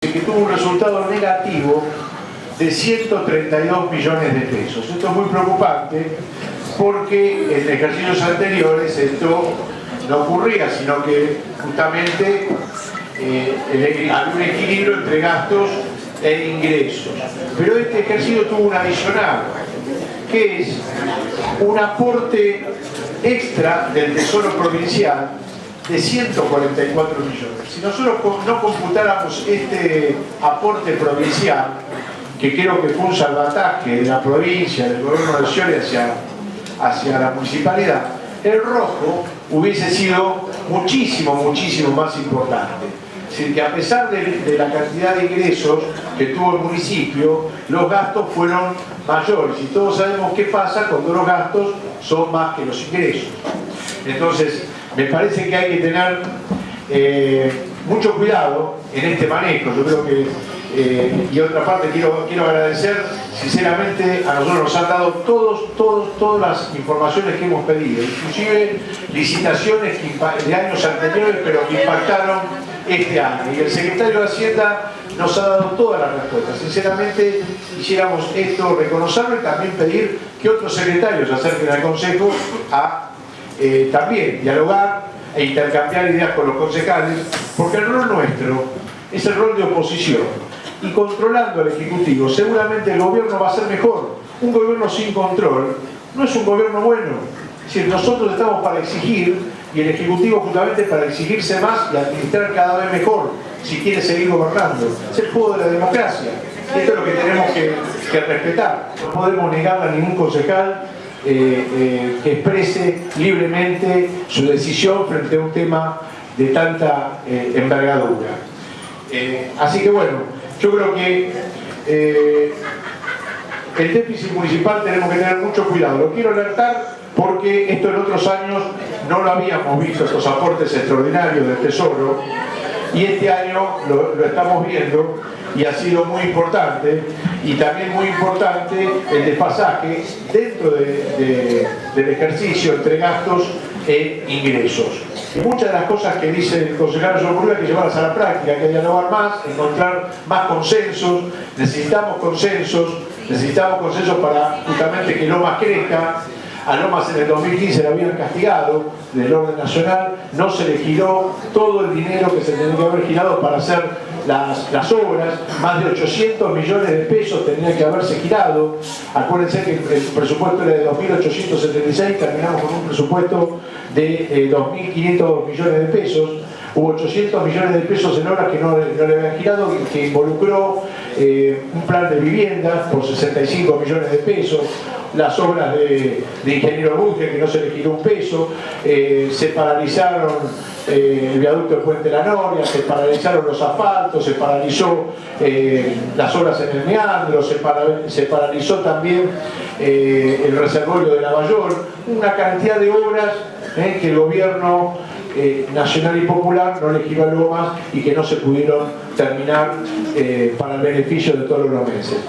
dice que tuvo un resultado negativo de 132 millones de pesos. Esto es muy preocupante porque en ejercicios anteriores esto no ocurría, sino que justamente había un equilibrio entre gastos e ingresos. Pero este ejercicio tuvo un adicional, que es un aporte extra del Tesoro Provincial de 144 millones. Si nosotros no computáramos este aporte provincial, que creo que fue un salvataje de la provincia, del gobierno de Scioli hacia la municipalidad, el rojo hubiese sido muchísimo más importante. Es decir, que a pesar de la cantidad de ingresos que tuvo el municipio, los gastos fueron mayores. Y todos sabemos qué pasa cuando los gastos son más que los ingresos. Entonces, me parece que hay que tener mucho cuidado en este manejo. Yo creo que, y otra parte, quiero agradecer, sinceramente, a nosotros nos han dado todas las informaciones que hemos pedido, inclusive licitaciones de años anteriores, pero que impactaron este año. Y el secretario de Hacienda nos ha dado todas las respuestas. Sinceramente, quisiéramos esto reconocerlo y también pedir que otros secretarios se acerquen al Consejo a también dialogar e intercambiar ideas con los concejales, porque el rol nuestro es el rol de oposición, y controlando al Ejecutivo seguramente el gobierno va a ser mejor. Un gobierno sin control no es un gobierno bueno. Es decir, nosotros estamos para exigir, y el Ejecutivo justamente para exigirse más y administrar cada vez mejor si quiere seguir gobernando. Es el juego de la democracia. Esto es lo que tenemos que respetar. No podemos negarle a ningún concejal que exprese libremente su decisión frente a un tema de tanta envergadura. Así que bueno, yo creo que el déficit municipal tenemos que tener mucho cuidado. Lo quiero alertar porque esto en otros años no lo habíamos visto, estos aportes extraordinarios del Tesoro, y este año lo estamos viendo y ha sido muy importante, y también muy importante el desfasaje dentro del ejercicio entre gastos e ingresos. Y muchas de las cosas que dice el concejal Murúa hay que llevarlas a la práctica, hay que dialogar más, encontrar más consensos. Necesitamos consensos para justamente que Lomas crezca. A Lomas en el 2015 la habían castigado del orden nacional, no se le giró todo el dinero que se tenía que haber girado para hacer las obras, más de 800 millones de pesos tenía que haberse girado. Acuérdense que el presupuesto era de 2.876, terminamos con un presupuesto de 2.500 millones de pesos. Hubo 800 millones de pesos en obras que no le habían girado, que involucró un plan de viviendas por 65 millones de pesos, las obras de Ingeniero Bunge, que no se le giró un peso, se paralizaron el viaducto del Puente La Noria, se paralizaron los asfaltos, se paralizó las obras en el Meandro, se paralizó también el reservorio de Lavallol, una cantidad de obras que el gobierno nacional y popular no le giró a Lomas y que no se pudieron terminar para el beneficio de todos los lomenses.